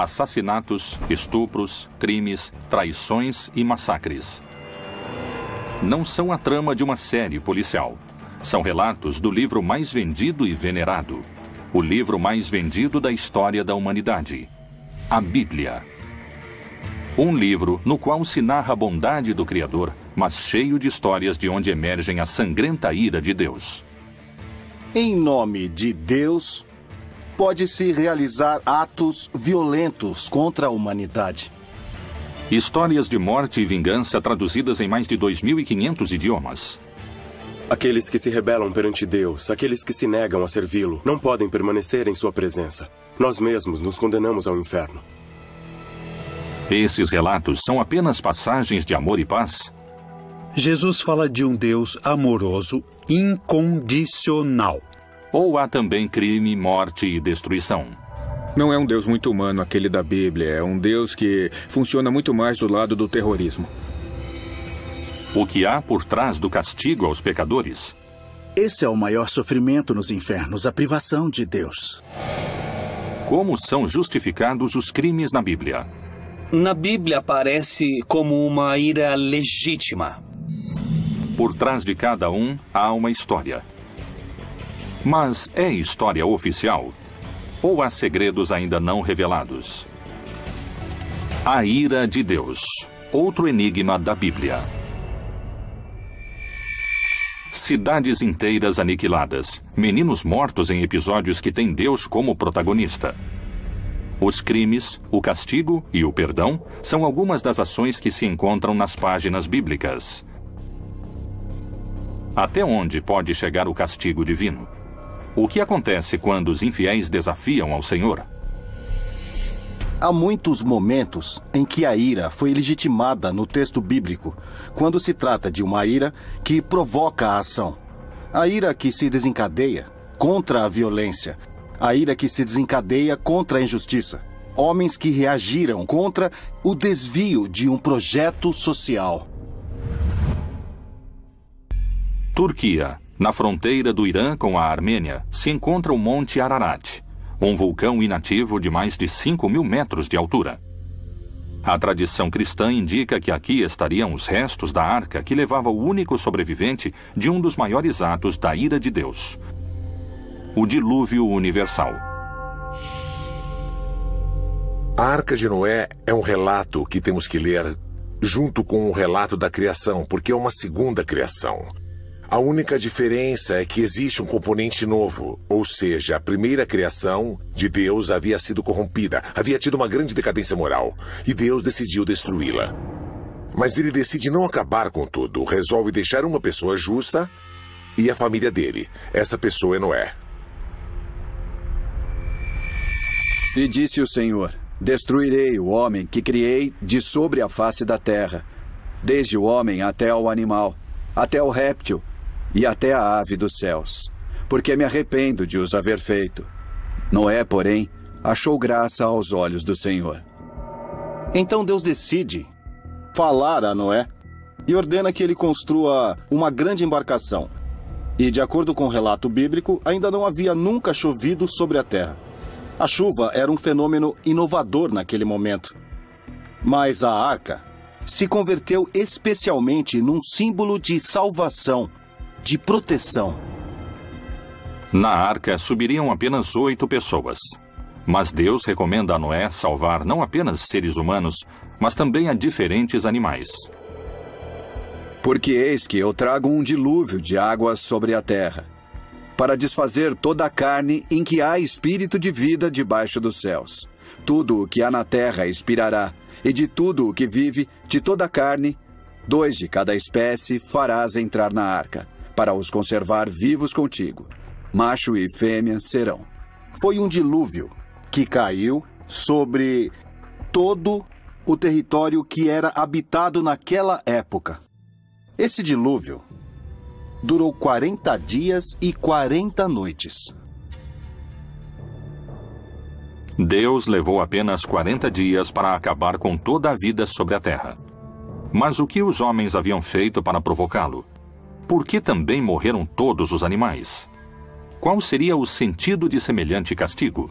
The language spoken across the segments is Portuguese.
assassinatos, estupros, crimes, traições e massacres. Não são a trama de uma série policial. São relatos do livro mais vendido e venerado. O livro mais vendido da história da humanidade. A Bíblia. Um livro no qual se narra a bondade do Criador, mas cheio de histórias de onde emergem a sangrenta ira de Deus. Em nome de Deus, pode-se realizar atos violentos contra a humanidade. Histórias de morte e vingança traduzidas em mais de 2.500 idiomas. Aqueles que se rebelam perante Deus, aqueles que se negam a servi-lo, não podem permanecer em sua presença. Nós mesmos nos condenamos ao inferno. Esses relatos são apenas passagens de amor e paz? Jesus fala de um Deus amoroso, incondicional. Ou há também crime, morte e destruição? Não é um Deus muito humano aquele da Bíblia. É um Deus que funciona muito mais do lado do terrorismo. O que há por trás do castigo aos pecadores? Esse é o maior sofrimento nos infernos, a privação de Deus. Como são justificados os crimes na Bíblia? Na Bíblia aparece como uma ira legítima. Por trás de cada um há uma história. Mas é história oficial? Ou há segredos ainda não revelados? A ira de Deus. Outro enigma da Bíblia. Cidades inteiras aniquiladas. Meninos mortos em episódios que têm Deus como protagonista. Os crimes, o castigo e o perdão são algumas das ações que se encontram nas páginas bíblicas. Até onde pode chegar o castigo divino? O que acontece quando os infiéis desafiam ao Senhor? Há muitos momentos em que a ira foi legitimada no texto bíblico, quando se trata de uma ira que provoca a ação. A ira que se desencadeia contra a violência. A ira que se desencadeia contra a injustiça. Homens que reagiram contra o desvio de um projeto social. Turquia. Na fronteira do Irã com a Armênia, se encontra o Monte Ararat, um vulcão inativo de mais de 5.000 metros de altura. A tradição cristã indica que aqui estariam os restos da arca que levava o único sobrevivente de um dos maiores atos da ira de Deus. O dilúvio universal. A Arca de Noé é um relato que temos que ler junto com o relato da criação, porque é uma segunda criação. A única diferença é que existe um componente novo, ou seja, a primeira criação de Deus havia sido corrompida, havia tido uma grande decadência moral, e Deus decidiu destruí-la. Mas ele decide não acabar com tudo, resolve deixar uma pessoa justa e a família dele. Essa pessoa é Noé. E disse o Senhor: destruirei o homem que criei de sobre a face da terra, desde o homem até ao animal, até o réptil e até a ave dos céus, porque me arrependo de os haver feito. Noé, porém, achou graça aos olhos do Senhor. Então Deus decide falar a Noé e ordena que ele construa uma grande embarcação. E, de acordo com o relato bíblico, ainda não havia nunca chovido sobre a terra. A chuva era um fenômeno inovador naquele momento. Mas a arca se converteu especialmente num símbolo de salvação, de proteção. Na arca subiriam apenas 8 pessoas. Mas Deus recomenda a Noé salvar não apenas seres humanos, mas também a diferentes animais. Porque eis que eu trago um dilúvio de águas sobre a terra, para desfazer toda a carne em que há espírito de vida debaixo dos céus. Tudo o que há na terra expirará, e de tudo o que vive, de toda a carne, 2 de cada espécie farás entrar na arca, para os conservar vivos contigo. Macho e fêmea serão. Foi um dilúvio que caiu sobre todo o território que era habitado naquela época. Esse dilúvio durou 40 dias e 40 noites. Deus levou apenas 40 dias para acabar com toda a vida sobre a terra. Mas o que os homens haviam feito para provocá-lo? Por que também morreram todos os animais? Qual seria o sentido de semelhante castigo?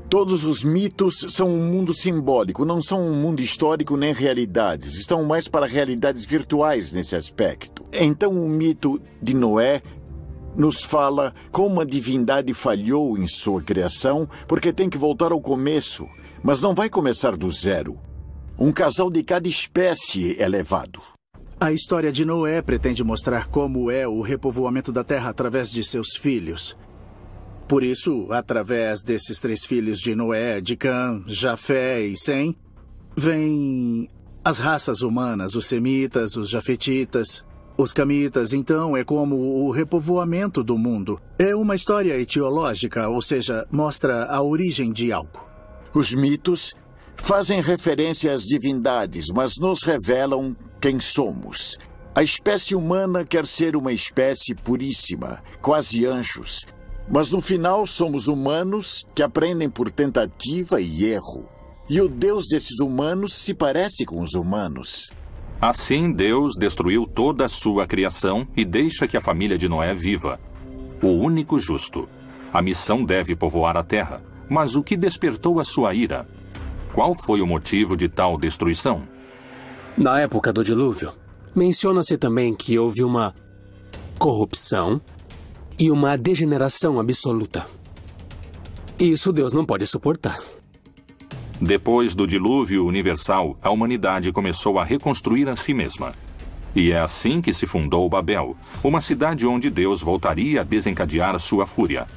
Todos os mitos são um mundo simbólico, não são um mundo histórico nem realidades. Estão mais para realidades virtuais nesse aspecto. Então o mito de Noé nos fala como a divindade falhou em sua criação, porque tem que voltar ao começo, mas não vai começar do zero. Um casal de cada espécie é levado. A história de Noé pretende mostrar como é o repovoamento da terra através de seus filhos. Por isso, através desses 3 filhos de Noé, de Cã, Jafé e Sem, vêm as raças humanas, os semitas, os jafetitas, os camitas. Então, é como o repovoamento do mundo. É uma história etiológica, ou seja, mostra a origem de algo. Os mitos fazem referência às divindades, mas nos revelam quem somos. A espécie humana quer ser uma espécie puríssima, quase anjos. Mas no final somos humanos que aprendem por tentativa e erro. E o Deus desses humanos se parece com os humanos. Assim, Deus destruiu toda a sua criação e deixa que a família de Noé viva. O único justo. A missão deve povoar a terra. Mas o que despertou a sua ira? Qual foi o motivo de tal destruição? Na época do dilúvio, menciona-se também que houve uma corrupção e uma degeneração absoluta. Isso Deus não pode suportar. Depois do dilúvio universal, a humanidade começou a reconstruir a si mesma. E é assim que se fundou Babel, uma cidade onde Deus voltaria a desencadear sua fúria.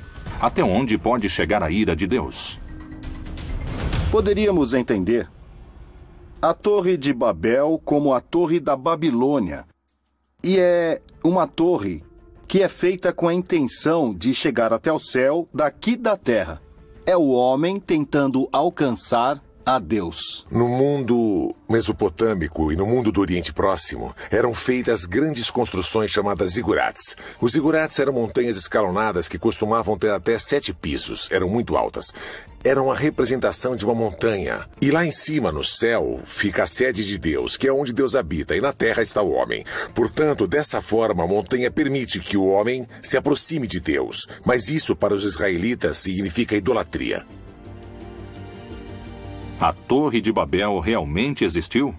Até onde pode chegar a ira de Deus? Poderíamos entender a Torre de Babel como a Torre da Babilônia. E é uma torre que é feita com a intenção de chegar até o céu daqui da terra. É o homem tentando alcançar a Deus. No mundo mesopotâmico e no mundo do Oriente Próximo, eram feitas grandes construções chamadas zigurates. Os zigurates eram montanhas escalonadas que costumavam ter até 7 pisos, eram muito altas. Eram a representação de uma montanha. E lá em cima, no céu, fica a sede de Deus, que é onde Deus habita, e na terra está o homem. Portanto, dessa forma, a montanha permite que o homem se aproxime de Deus. Mas isso, para os israelitas, significa idolatria. A Torre de Babel realmente existiu?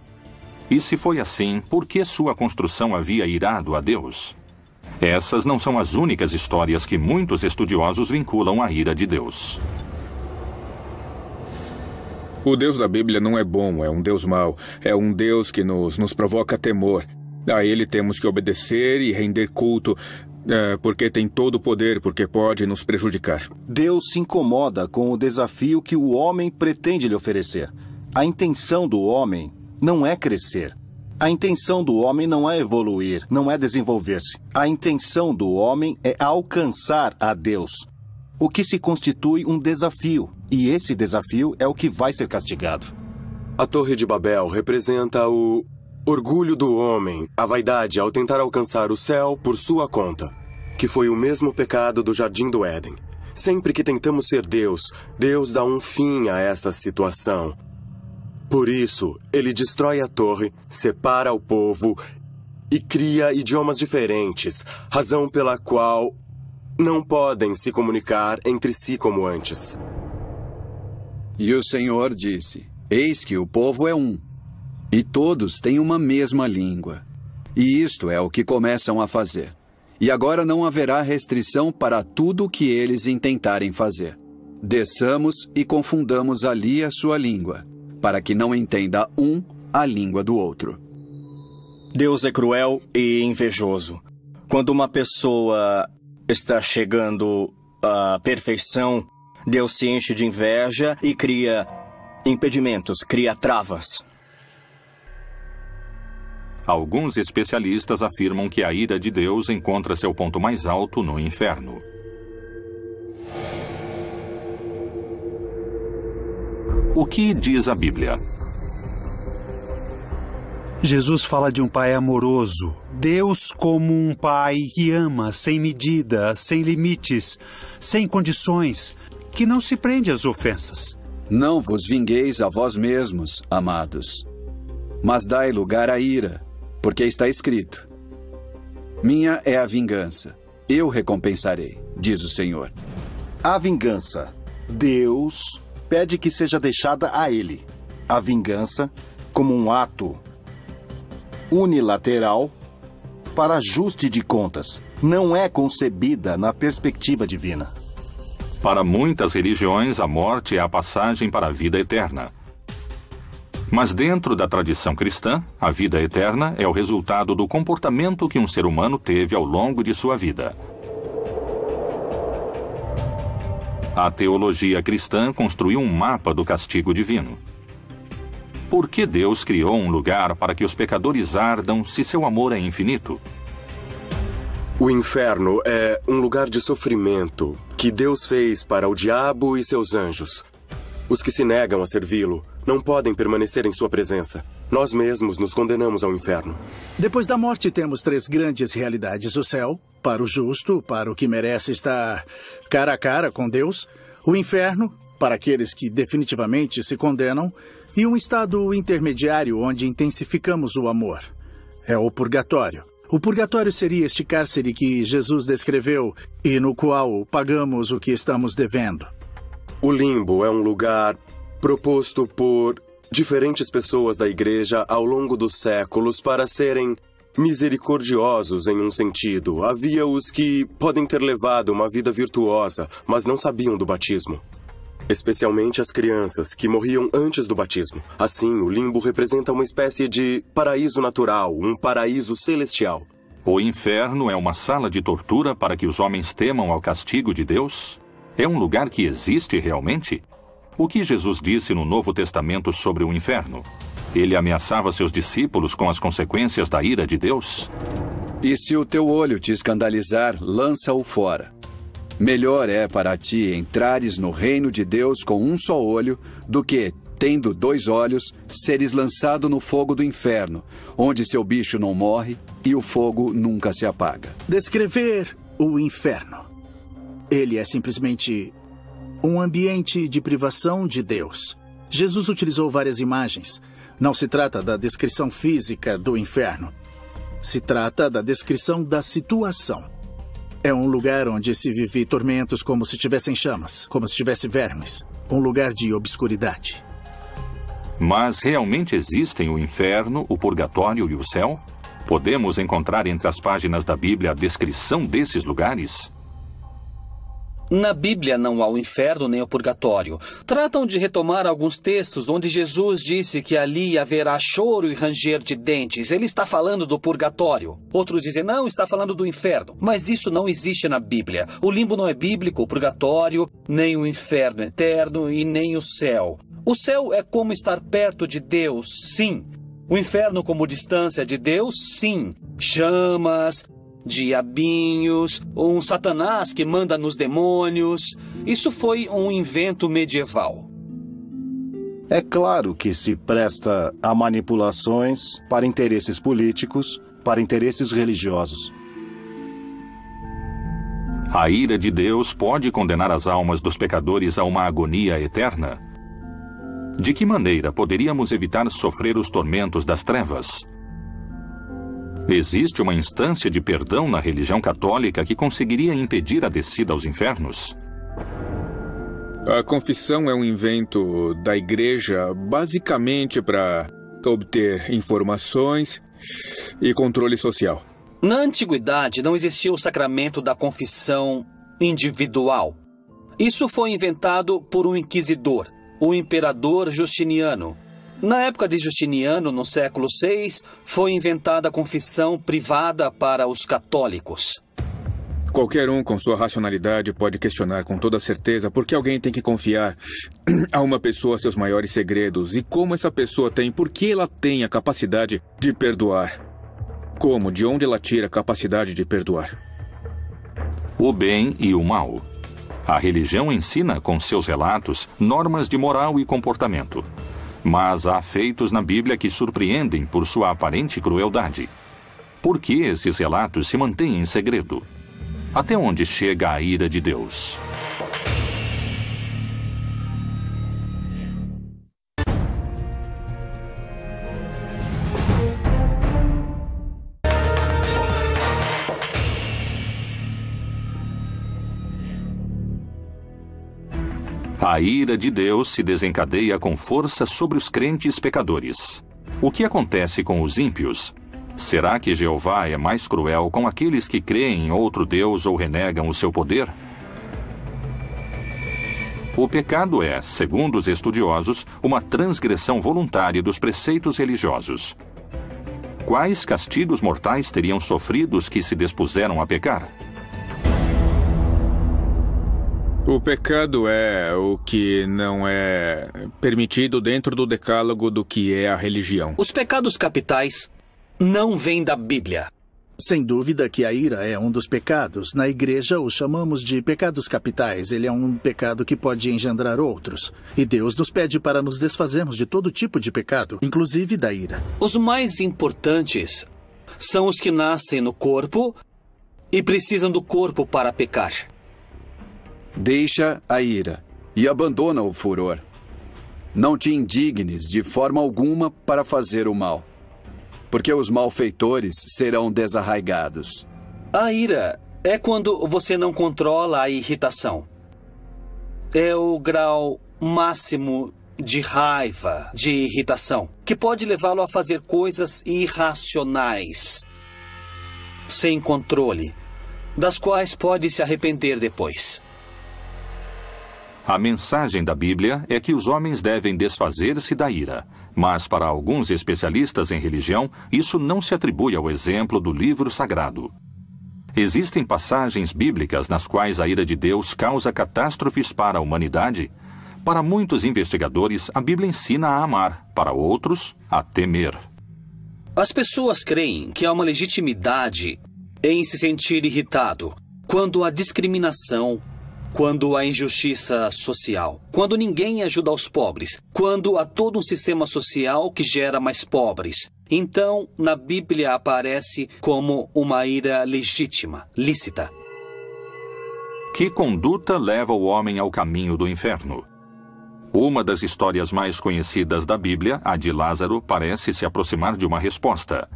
E se foi assim, por que sua construção havia irado a Deus? Essas não são as únicas histórias que muitos estudiosos vinculam à ira de Deus. O Deus da Bíblia não é bom, é um Deus mau. É um Deus que nos provoca temor. A ele temos que obedecer e render culto, porque tem todo o poder, porque pode nos prejudicar. Deus se incomoda com o desafio que o homem pretende lhe oferecer. A intenção do homem não é crescer. A intenção do homem não é evoluir, não é desenvolver-se. A intenção do homem é alcançar a Deus, o que se constitui um desafio. E esse desafio é o que vai ser castigado. A Torre de Babel representa o orgulho do homem, a vaidade ao tentar alcançar o céu por sua conta, que foi o mesmo pecado do Jardim do Éden. Sempre que tentamos ser Deus, Deus dá um fim a essa situação. Por isso, ele destrói a torre, separa o povo e cria idiomas diferentes, razão pela qual não podem se comunicar entre si como antes. E o Senhor disse: Eis que o povo é um, e todos têm uma mesma língua. E isto é o que começam a fazer. E agora não haverá restrição para tudo o que eles intentarem fazer. Desçamos e confundamos ali a sua língua, para que não entenda um a língua do outro. Deus é cruel e invejoso. Quando uma pessoa está chegando à perfeição, Deus se enche de inveja e cria impedimentos, cria travas. Alguns especialistas afirmam que a ira de Deus encontra seu ponto mais alto no inferno. O que diz a Bíblia? Jesus fala de um pai amoroso. Deus como um pai que ama sem medida, sem limites, sem condições, que não se prende às ofensas. Não vos vingueis a vós mesmos, amados, mas dai lugar à ira, porque está escrito: minha é a vingança, eu recompensarei, diz o Senhor. A vingança. Deus pede que seja deixada a ele. A vingança como um ato unilateral para ajuste de contas. Não é concebida na perspectiva divina. Para muitas religiões, a morte é a passagem para a vida eterna. Mas dentro da tradição cristã, a vida eterna é o resultado do comportamento que um ser humano teve ao longo de sua vida. A teologia cristã construiu um mapa do castigo divino. Por que Deus criou um lugar para que os pecadores ardam se seu amor é infinito? O inferno é um lugar de sofrimento que Deus fez para o diabo e seus anjos. Os que se negam a servi-lo não podem permanecer em sua presença. Nós mesmos nos condenamos ao inferno. Depois da morte, temos 3 grandes realidades. O céu, para o justo, para o que merece estar cara a cara com Deus. O inferno, para aqueles que definitivamente se condenam. E um estado intermediário onde intensificamos o amor. É o purgatório. O purgatório seria este cárcere que Jesus descreveu e no qual pagamos o que estamos devendo. O limbo é um lugar proposto por diferentes pessoas da igreja ao longo dos séculos para serem misericordiosos em um sentido. Havia os que podem ter levado uma vida virtuosa, mas não sabiam do batismo. Especialmente as crianças, que morriam antes do batismo. Assim, o limbo representa uma espécie de paraíso natural, um paraíso celestial. O inferno é uma sala de tortura para que os homens temam ao castigo de Deus? É um lugar que existe realmente? O que Jesus disse no Novo Testamento sobre o inferno? Ele ameaçava seus discípulos com as consequências da ira de Deus? E se o teu olho te escandalizar, lança-o fora. Melhor é para ti entrares no reino de Deus com um só olho, do que, tendo 2 olhos, seres lançado no fogo do inferno, onde seu bicho não morre e o fogo nunca se apaga. Descrever o inferno. Ele é simplesmente um ambiente de privação de Deus. Jesus utilizou várias imagens. Não se trata da descrição física do inferno. Se trata da descrição da situação. É um lugar onde se vive tormentos como se tivessem chamas, como se tivesse vermes. Um lugar de obscuridade. Mas realmente existem o inferno, o purgatório e o céu? Podemos encontrar entre as páginas da Bíblia a descrição desses lugares? Na Bíblia não há o inferno nem o purgatório. Tratam de retomar alguns textos onde Jesus disse que ali haverá choro e ranger de dentes. Ele está falando do purgatório. Outros dizem, não, está falando do inferno. Mas isso não existe na Bíblia. O limbo não é bíblico, o purgatório, nem o inferno eterno e nem o céu. O céu é como estar perto de Deus, sim. O inferno como distância de Deus, sim. Chamas, diabinhos, um Satanás que manda nos demônios. Isso foi um invento medieval. É claro que se presta a manipulações para interesses políticos, para interesses religiosos. A ira de Deus pode condenar as almas dos pecadores a uma agonia eterna? De que maneira poderíamos evitar sofrer os tormentos das trevas? Existe uma instância de perdão na religião católica que conseguiria impedir a descida aos infernos? A confissão é um invento da igreja basicamente para obter informações e controle social. Na antiguidade não existia o sacramento da confissão individual. Isso foi inventado por um inquisidor, o imperador Justiniano. Na época de Justiniano, no século VI, foi inventada a confissão privada para os católicos. Qualquer um com sua racionalidade pode questionar com toda certeza por que alguém tem que confiar a uma pessoa seus maiores segredos e como essa pessoa tem, por que ela tem a capacidade de perdoar. Como, de onde ela tira a capacidade de perdoar? O bem e o mal. A religião ensina, com seus relatos, normas de moral e comportamento. Mas há feitos na Bíblia que surpreendem por sua aparente crueldade. Por que esses relatos se mantêm em segredo? Até onde chega a ira de Deus? A ira de Deus se desencadeia com força sobre os crentes pecadores. O que acontece com os ímpios? Será que Jeová é mais cruel com aqueles que creem em outro Deus ou renegam o seu poder? O pecado é, segundo os estudiosos, uma transgressão voluntária dos preceitos religiosos. Quais castigos mortais teriam sofrido os que se dispuseram a pecar? O pecado é o que não é permitido dentro do decálogo do que é a religião. Os pecados capitais não vêm da Bíblia. Sem dúvida que a ira é um dos pecados. Na igreja o chamamos de pecados capitais. Ele é um pecado que pode engendrar outros. E Deus nos pede para nos desfazermos de todo tipo de pecado, inclusive da ira. Os mais importantes são os que nascem no corpo e precisam do corpo para pecar. Deixa a ira e abandona o furor. Não te indignes de forma alguma para fazer o mal, porque os malfeitores serão desarraigados. A ira é quando você não controla a irritação. É o grau máximo de raiva, de irritação, que pode levá-lo a fazer coisas irracionais, sem controle, das quais pode se arrepender depois. A mensagem da Bíblia é que os homens devem desfazer-se da ira. Mas, para alguns especialistas em religião, isso não se atribui ao exemplo do livro sagrado. Existem passagens bíblicas nas quais a ira de Deus causa catástrofes para a humanidade? Para muitos investigadores, a Bíblia ensina a amar, para outros, a temer. As pessoas creem que há uma legitimidade em se sentir irritado quando há discriminação, quando há injustiça social, quando ninguém ajuda os pobres, quando há todo um sistema social que gera mais pobres. Então, na Bíblia aparece como uma ira legítima, lícita. Que conduta leva o homem ao caminho do inferno? Uma das histórias mais conhecidas da Bíblia, a de Lázaro, parece se aproximar de uma resposta.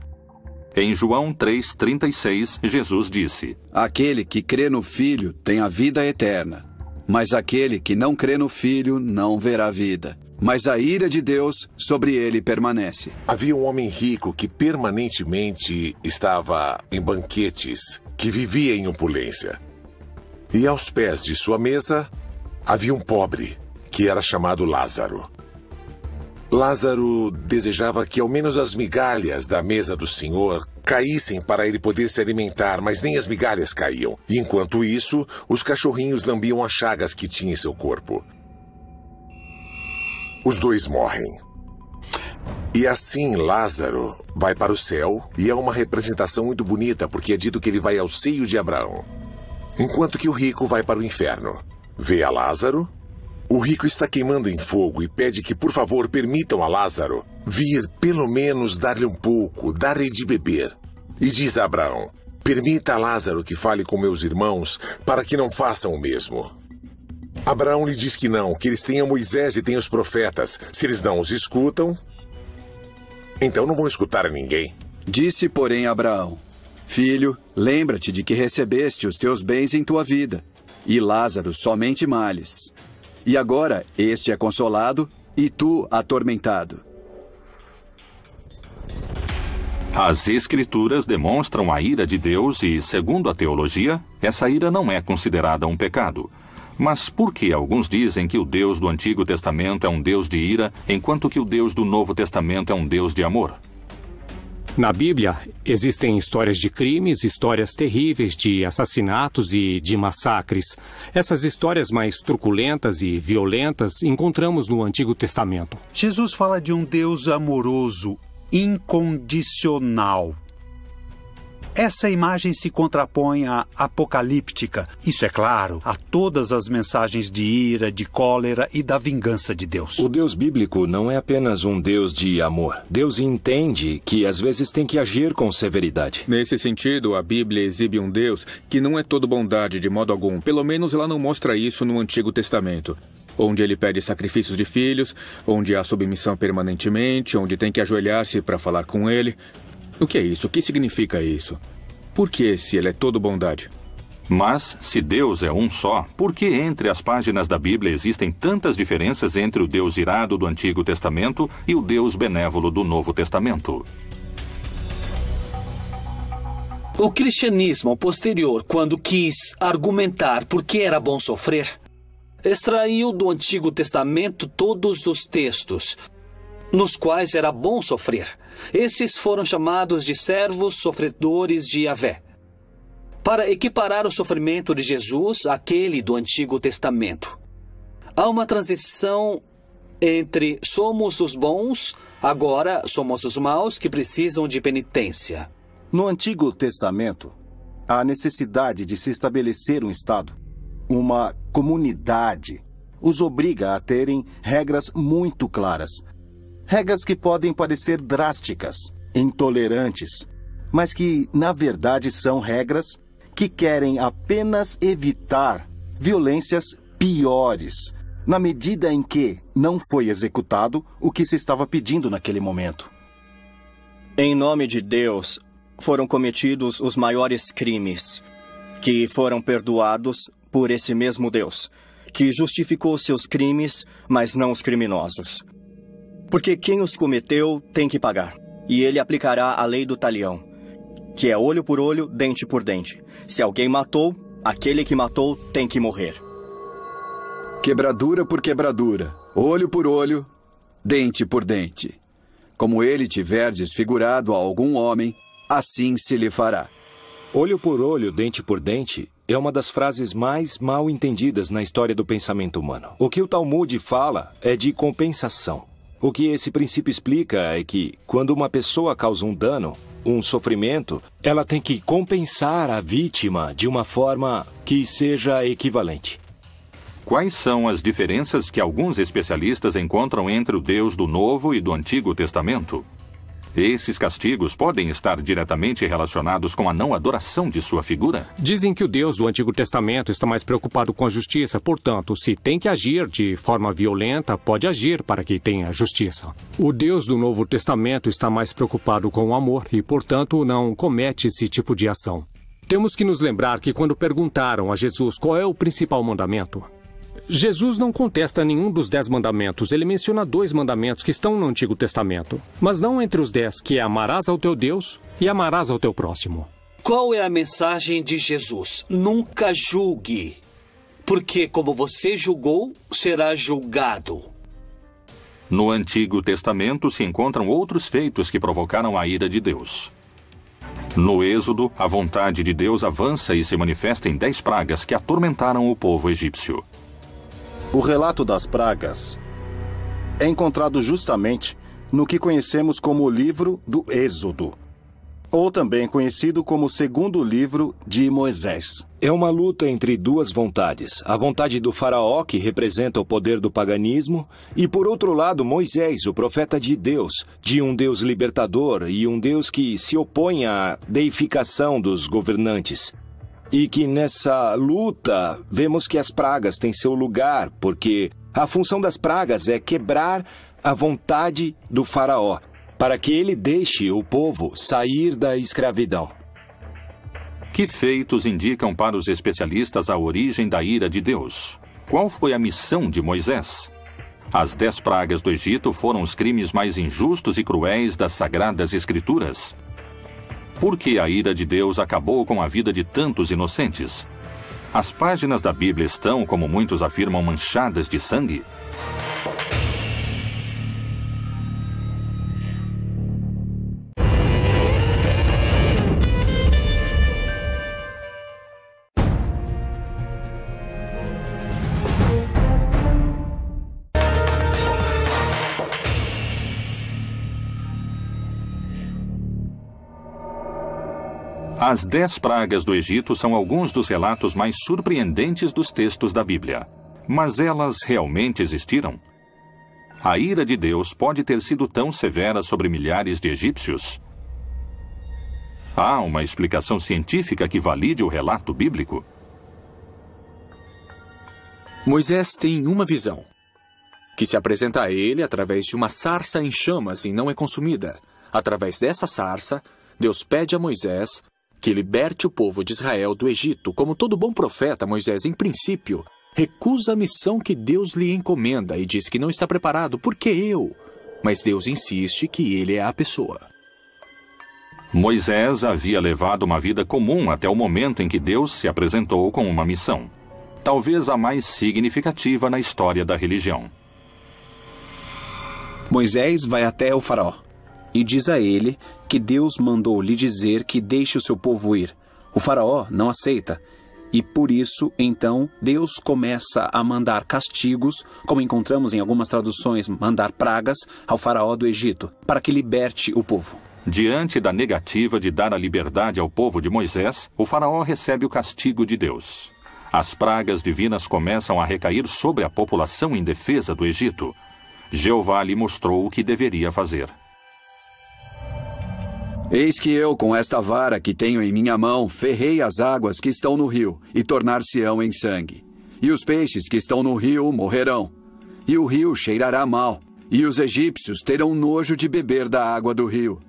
Em João 3,36, Jesus disse: Aquele que crê no Filho tem a vida eterna, mas aquele que não crê no Filho não verá vida. Mas a ira de Deus sobre ele permanece. Havia um homem rico que permanentemente estava em banquetes, que vivia em opulência. E aos pés de sua mesa havia um pobre, que era chamado Lázaro. Lázaro desejava que ao menos as migalhas da mesa do Senhor caíssem para ele poder se alimentar, mas nem as migalhas caíam. E enquanto isso, os cachorrinhos lambiam as chagas que tinha em seu corpo. Os dois morrem. E assim Lázaro vai para o céu, e é uma representação muito bonita, porque é dito que ele vai ao seio de Abraão. Enquanto que o rico vai para o inferno. Vê a Lázaro. O rico está queimando em fogo e pede que, por favor, permitam a Lázaro vir, pelo menos, dar-lhe um pouco, dar-lhe de beber. E diz a Abraão: permita a Lázaro que fale com meus irmãos para que não façam o mesmo. Abraão lhe diz que não, que eles têm a Moisés e têm os profetas. Se eles não os escutam, então não vão escutar a ninguém. Disse, porém, Abraão: Filho, lembra-te de que recebeste os teus bens em tua vida, e Lázaro somente males. E agora este é consolado e tu atormentado. As Escrituras demonstram a ira de Deus e, segundo a teologia, essa ira não é considerada um pecado. Mas por que alguns dizem que o Deus do Antigo Testamento é um Deus de ira, enquanto que o Deus do Novo Testamento é um Deus de amor? Na Bíblia, existem histórias de crimes, histórias terríveis de assassinatos e de massacres. Essas histórias mais truculentas e violentas encontramos no Antigo Testamento. Jesus fala de um Deus amoroso, incondicional. Essa imagem se contrapõe à apocalíptica, isso é claro, a todas as mensagens de ira, de cólera e da vingança de Deus. O Deus bíblico não é apenas um Deus de amor. Deus entende que às vezes tem que agir com severidade. Nesse sentido, a Bíblia exibe um Deus que não é todo bondade de modo algum. Pelo menos ela não mostra isso no Antigo Testamento, onde ele pede sacrifícios de filhos, onde há submissão permanentemente, onde tem que ajoelhar-se para falar com ele. O que é isso? O que significa isso? Por que, se ele é todo bondade? Mas, se Deus é um só, por que entre as páginas da Bíblia existem tantas diferenças entre o Deus irado do Antigo Testamento e o Deus benévolo do Novo Testamento? O cristianismo posterior, quando quis argumentar por que era bom sofrer, extraiu do Antigo Testamento todos os textos nos quais era bom sofrer. Esses foram chamados de servos sofredores de Yahvé, para equiparar o sofrimento de Jesus àquele do Antigo Testamento. Há uma transição entre somos os bons, agora somos os maus que precisam de penitência. No Antigo Testamento, há necessidade de se estabelecer um Estado. Uma comunidade os obriga a terem regras muito claras. Regras que podem parecer drásticas, intolerantes, mas que, na verdade, são regras que querem apenas evitar violências piores, na medida em que não foi executado o que se estava pedindo naquele momento. Em nome de Deus, foram cometidos os maiores crimes, que foram perdoados por esse mesmo Deus, que justificou seus crimes, mas não os criminosos. Porque quem os cometeu tem que pagar, e ele aplicará a lei do talião, que é olho por olho, dente por dente. Se alguém matou, aquele que matou tem que morrer. Quebradura por quebradura, olho por olho, dente por dente. Como ele tiver desfigurado a algum homem, assim se lhe fará. Olho por olho, dente por dente é uma das frases mais mal entendidas na história do pensamento humano. O que o Talmud fala é de compensação. O que esse princípio explica é que, quando uma pessoa causa um dano, um sofrimento, ela tem que compensar a vítima de uma forma que seja equivalente. Quais são as diferenças que alguns especialistas encontram entre o Deus do Novo e do Antigo Testamento? Esses castigos podem estar diretamente relacionados com a não adoração de sua figura? Dizem que o Deus do Antigo Testamento está mais preocupado com a justiça, portanto, se tem que agir de forma violenta, pode agir para que tenha justiça. O Deus do Novo Testamento está mais preocupado com o amor e, portanto, não comete esse tipo de ação. Temos que nos lembrar que quando perguntaram a Jesus qual é o principal mandamento, Jesus não contesta nenhum dos 10 mandamentos. Ele menciona 2 mandamentos que estão no Antigo Testamento, mas não entre os 10, que é amarás ao teu Deus e amarás ao teu próximo. Qual é a mensagem de Jesus? Nunca julgue, porque como você julgou, será julgado. No Antigo Testamento se encontram outros feitos que provocaram a ira de Deus. No Êxodo, a vontade de Deus avança e se manifesta em 10 pragas que atormentaram o povo egípcio. O relato das pragas é encontrado justamente no que conhecemos como o livro do Êxodo, ou também conhecido como o segundo livro de Moisés. É uma luta entre duas vontades. A vontade do faraó, que representa o poder do paganismo, e por outro lado Moisés, o profeta de Deus, de um Deus libertador e um Deus que se opõe à deificação dos governantes. E que nessa luta vemos que as pragas têm seu lugar, porque a função das pragas é quebrar a vontade do faraó, para que ele deixe o povo sair da escravidão. Que feitos indicam para os especialistas a origem da ira de Deus? Qual foi a missão de Moisés? As 10 pragas do Egito foram os crimes mais injustos e cruéis das Sagradas Escrituras. Por que a ira de Deus acabou com a vida de tantos inocentes? As páginas da Bíblia estão, como muitos afirmam, manchadas de sangue? As 10 pragas do Egito são alguns dos relatos mais surpreendentes dos textos da Bíblia. Mas elas realmente existiram? A ira de Deus pode ter sido tão severa sobre milhares de egípcios? Há uma explicação científica que valide o relato bíblico? Moisés tem uma visão, que se apresenta a ele através de uma sarça em chamas e não é consumida. Através dessa sarça, Deus pede a Moisés que liberte o povo de Israel do Egito, como todo bom profeta, Moisés, em princípio, recusa a missão que Deus lhe encomenda e diz que não está preparado, porque eu? Mas Deus insiste que ele é a pessoa. Moisés havia levado uma vida comum até o momento em que Deus se apresentou com uma missão, talvez a mais significativa na história da religião. Moisés vai até o faraó e diz a ele que Deus mandou lhe dizer que deixe o seu povo ir. O faraó não aceita. E por isso, então, Deus começa a mandar castigos, como encontramos em algumas traduções, mandar pragas ao faraó do Egito, para que liberte o povo. Diante da negativa de dar a liberdade ao povo de Moisés, o faraó recebe o castigo de Deus. As pragas divinas começam a recair sobre a população indefesa do Egito. Jeová lhe mostrou o que deveria fazer. Eis que eu, com esta vara que tenho em minha mão, ferrei as águas que estão no rio, e tornar-se-ão em sangue. E os peixes que estão no rio morrerão. E o rio cheirará mal, e os egípcios terão nojo de beber da água do rio.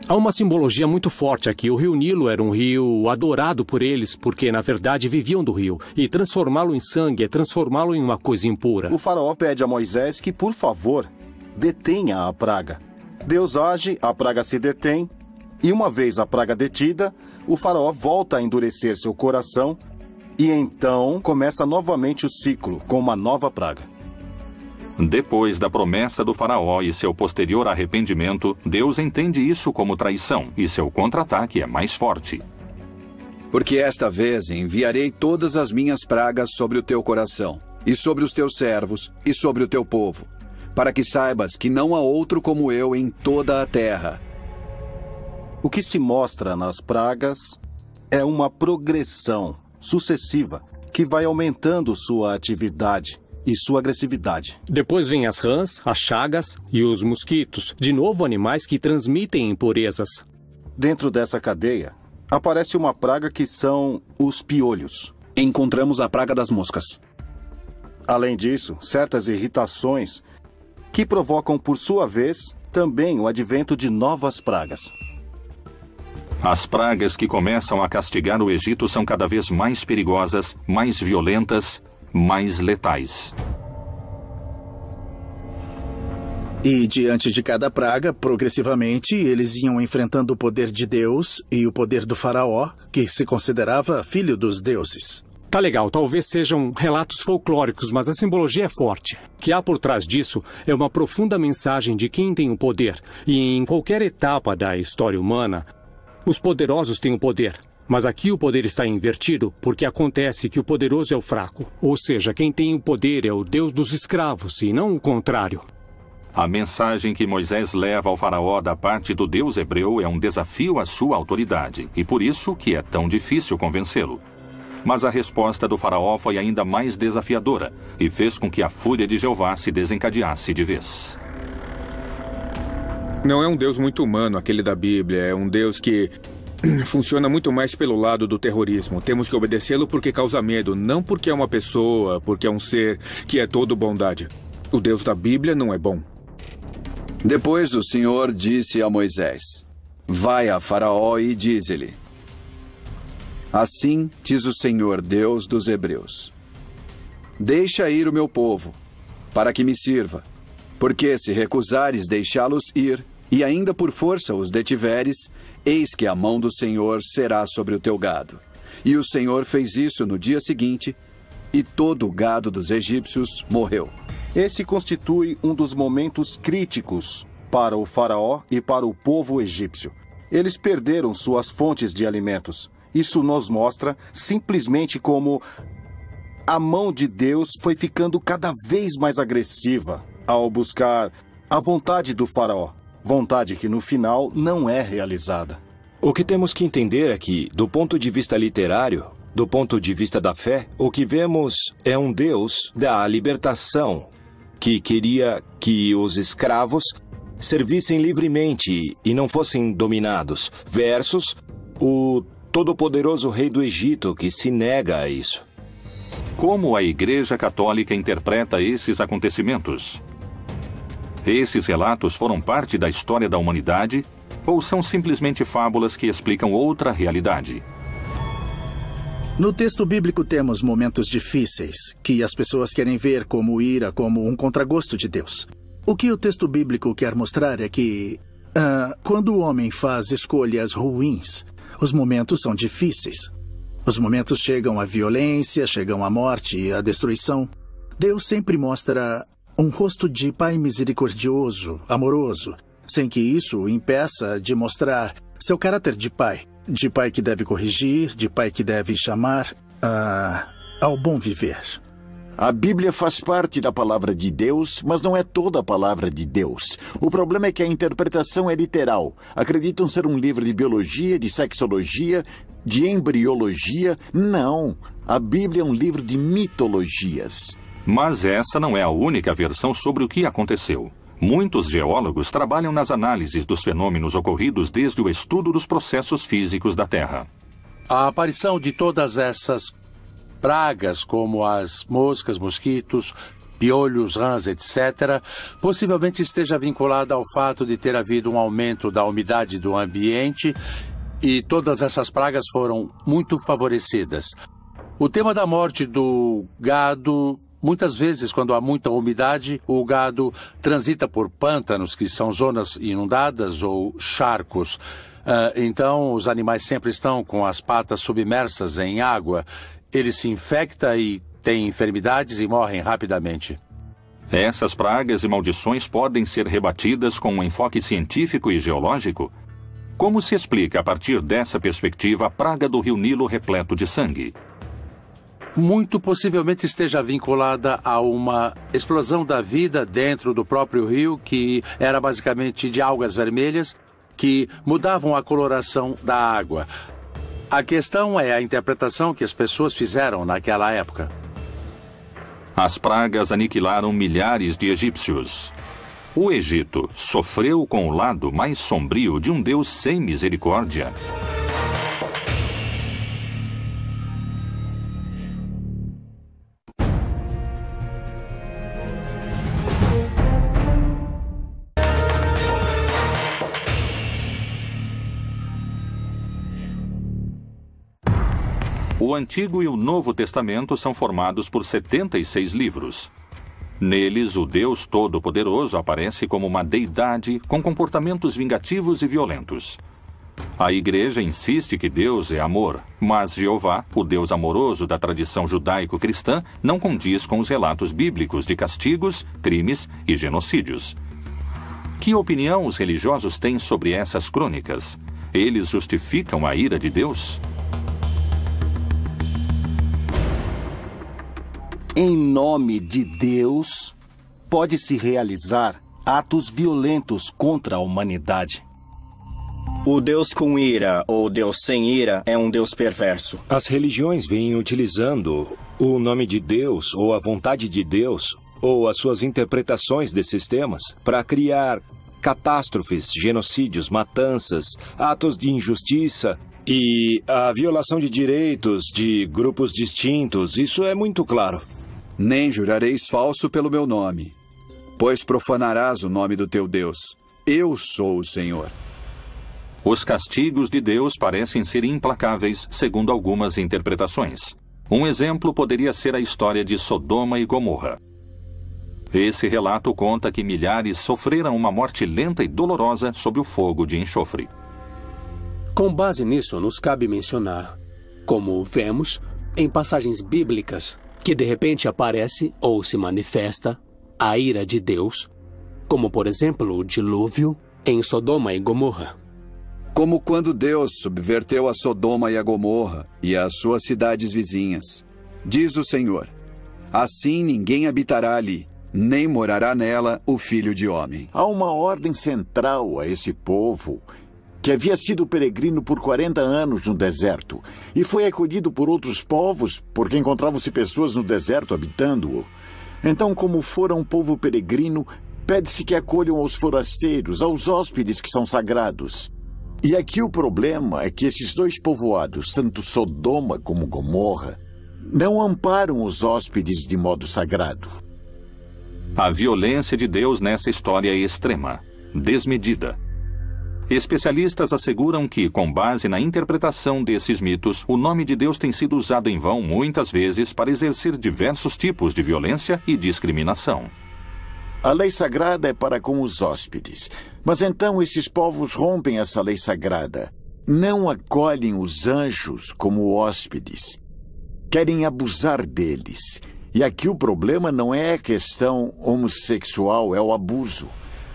Há uma simbologia muito forte aqui. O rio Nilo era um rio adorado por eles, porque, na verdade, viviam do rio. E transformá-lo em sangue é transformá-lo em uma coisa impura. O faraó pede a Moisés que, por favor, detenha a praga. Deus age, a praga se detém, e uma vez a praga detida, o faraó volta a endurecer seu coração, e então começa novamente o ciclo, com uma nova praga. Depois da promessa do faraó e seu posterior arrependimento, Deus entende isso como traição, e seu contra-ataque é mais forte. Porque esta vez enviarei todas as minhas pragas sobre o teu coração, e sobre os teus servos, e sobre o teu povo, para que saibas que não há outro como eu em toda a terra. O que se mostra nas pragas é uma progressão sucessiva que vai aumentando sua atividade e sua agressividade. Depois vem as rãs, as chagas e os mosquitos, de novo animais que transmitem impurezas. Dentro dessa cadeia, aparece uma praga que são os piolhos. Encontramos a praga das moscas. Além disso, certas irritações que provocam, por sua vez, também o advento de novas pragas. As pragas que começam a castigar o Egito são cada vez mais perigosas, mais violentas, mais letais. E diante de cada praga, progressivamente, eles iam enfrentando o poder de Deus e o poder do faraó, que se considerava filho dos deuses. Tá legal, talvez sejam relatos folclóricos, mas a simbologia é forte. O que há por trás disso é uma profunda mensagem de quem tem o poder. E em qualquer etapa da história humana, os poderosos têm o poder. Mas aqui o poder está invertido porque acontece que o poderoso é o fraco. Ou seja, quem tem o poder é o Deus dos escravos e não o contrário. A mensagem que Moisés leva ao faraó da parte do Deus hebreu é um desafio à sua autoridade. E por isso que é tão difícil convencê-lo. Mas a resposta do faraó foi ainda mais desafiadora e fez com que a fúria de Jeová se desencadeasse de vez. Não é um Deus muito humano aquele da Bíblia, é um Deus que funciona muito mais pelo lado do terrorismo. Temos que obedecê-lo porque causa medo, não porque é uma pessoa, porque é um ser que é todo bondade. O Deus da Bíblia não é bom. Depois o Senhor disse a Moisés: Vai a Faraó e diz-lhe: Assim diz o Senhor, Deus dos Hebreus: Deixa ir o meu povo, para que me sirva, porque se recusares deixá-los ir, e ainda por força os detiveres, eis que a mão do Senhor será sobre o teu gado. E o Senhor fez isso no dia seguinte, e todo o gado dos egípcios morreu. Esse constitui um dos momentos críticos para o faraó e para o povo egípcio. Eles perderam suas fontes de alimentos. Isso nos mostra simplesmente como a mão de Deus foi ficando cada vez mais agressiva ao buscar a vontade do faraó. Vontade que no final não é realizada. O que temos que entender é que, do ponto de vista literário, do ponto de vista da fé, o que vemos é um Deus da libertação que queria que os escravos servissem livremente e não fossem dominados, versus o todo-poderoso rei do Egito que se nega a isso. Como a Igreja Católica interpreta esses acontecimentos? Esses relatos foram parte da história da humanidade Ou são simplesmente fábulas que explicam outra realidade? No texto bíblico temos momentos difíceis, que as pessoas querem ver como ira, como um contragosto de Deus. O que o texto bíblico quer mostrar é que, quando o homem faz escolhas ruins, os momentos são difíceis. Os momentos chegam à violência, chegam à morte e à destruição. Deus sempre mostra um rosto de pai misericordioso, amoroso, sem que isso o impeça de mostrar seu caráter de pai que deve corrigir, de pai que deve chamar ao bom viver. A Bíblia faz parte da palavra de Deus, mas não é toda a palavra de Deus. O problema é que a interpretação é literal. Acreditam ser um livro de biologia, de sexologia, de embriologia. Não. A Bíblia é um livro de mitologias. Mas essa não é a única versão sobre o que aconteceu. Muitos geólogos trabalham nas análises dos fenômenos ocorridos desde o estudo dos processos físicos da Terra. A aparição de todas essas pragas, como as moscas, mosquitos, piolhos, rãs, etc., possivelmente esteja vinculada ao fato de ter havido um aumento da umidade do ambiente e todas essas pragas foram muito favorecidas. O tema da morte do gado, muitas vezes, quando há muita umidade, o gado transita por pântanos, que são zonas inundadas, ou charcos. Então, os animais sempre estão com as patas submersas em água. Ele se infecta e tem enfermidades e morrem rapidamente. Essas pragas e maldições podem ser rebatidas com um enfoque científico e geológico? Como se explica, a partir dessa perspectiva, a praga do rio Nilo repleto de sangue? Muito possivelmente esteja vinculada a uma explosão da vida dentro do próprio rio, que era basicamente de algas vermelhas, que mudavam a coloração da água. A questão é a interpretação que as pessoas fizeram naquela época. As pragas aniquilaram milhares de egípcios. O Egito sofreu com o lado mais sombrio de um Deus sem misericórdia. O Antigo e o Novo Testamento são formados por 76 livros. Neles, o Deus Todo-Poderoso aparece como uma deidade com comportamentos vingativos e violentos. A Igreja insiste que Deus é amor, mas Jeová, o Deus amoroso da tradição judaico-cristã, não condiz com os relatos bíblicos de castigos, crimes e genocídios. Que opinião os religiosos têm sobre essas crônicas? Eles justificam a ira de Deus? Em nome de Deus, pode-se realizar atos violentos contra a humanidade. O Deus com ira ou Deus sem ira é um Deus perverso. As religiões vêm utilizando o nome de Deus ou a vontade de Deus ou as suas interpretações desses temas para criar catástrofes, genocídios, matanças, atos de injustiça e a violação de direitos de grupos distintos. Isso é muito claro. Nem jurareis falso pelo meu nome, pois profanarás o nome do teu Deus. Eu sou o Senhor. Os castigos de Deus parecem ser implacáveis, segundo algumas interpretações. Um exemplo poderia ser a história de Sodoma e Gomorra. Esse relato conta que milhares sofreram uma morte lenta e dolorosa sob o fogo de enxofre. Com base nisso, nos cabe mencionar, como vemos em passagens bíblicas, que de repente aparece ou se manifesta a ira de Deus, como por exemplo o dilúvio em Sodoma e Gomorra. Como quando Deus subverteu a Sodoma e a Gomorra e as suas cidades vizinhas. Diz o Senhor: assim ninguém habitará ali, nem morará nela o Filho de Homem. Há uma ordem central a esse povo que havia sido peregrino por 40 anos no deserto e foi acolhido por outros povos porque encontravam-se pessoas no deserto habitando-o. Então, como fora um povo peregrino, pede-se que acolham aos forasteiros, aos hóspedes que são sagrados. E aqui o problema é que esses dois povoados, tanto Sodoma como Gomorra, não amparam os hóspedes de modo sagrado. A violência de Deus nessa história é extrema, desmedida. Especialistas asseguram que, com base na interpretação desses mitos, o nome de Deus tem sido usado em vão muitas vezes para exercer diversos tipos de violência e discriminação. A lei sagrada é para com os hóspedes. Mas então esses povos rompem essa lei sagrada. Não acolhem os anjos como hóspedes. Querem abusar deles. E aqui o problema não é a questão homossexual, é o abuso.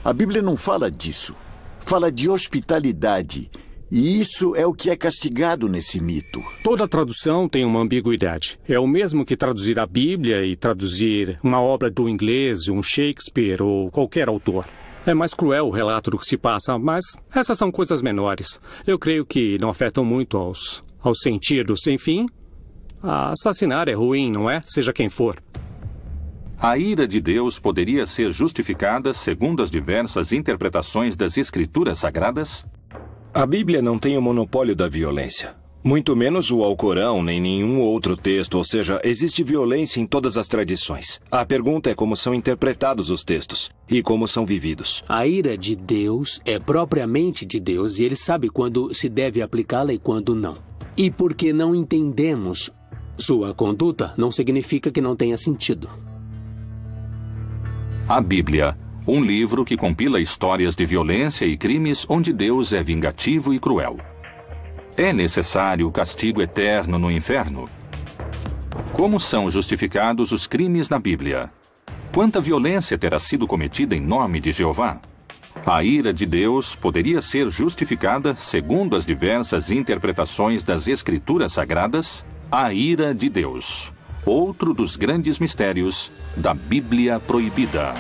A Bíblia não fala disso. Fala de hospitalidade. E isso é o que é castigado nesse mito. Toda tradução tem uma ambiguidade. É o mesmo que traduzir a Bíblia e traduzir uma obra do inglês, um Shakespeare ou qualquer autor. É mais cruel o relato do que se passa, mas essas são coisas menores. Eu creio que não afetam muito aos sentidos. Enfim, assassinar é ruim, não é? Seja quem for. A ira de Deus poderia ser justificada segundo as diversas interpretações das Escrituras Sagradas? A Bíblia não tem o monopólio da violência. Muito menos o Alcorão, nem nenhum outro texto, ou seja, existe violência em todas as tradições. A pergunta é como são interpretados os textos e como são vividos. A ira de Deus é propriamente de Deus e ele sabe quando se deve aplicá-la e quando não. E porque não entendemos sua conduta, não significa que não tenha sentido. A Bíblia, um livro que compila histórias de violência e crimes onde Deus é vingativo e cruel. É necessário o castigo eterno no inferno? Como são justificados os crimes na Bíblia? Quanta violência terá sido cometida em nome de Jeová? A ira de Deus poderia ser justificada segundo as diversas interpretações das Escrituras Sagradas? A ira de Deus, outro dos grandes mistérios da Bíblia Proibida.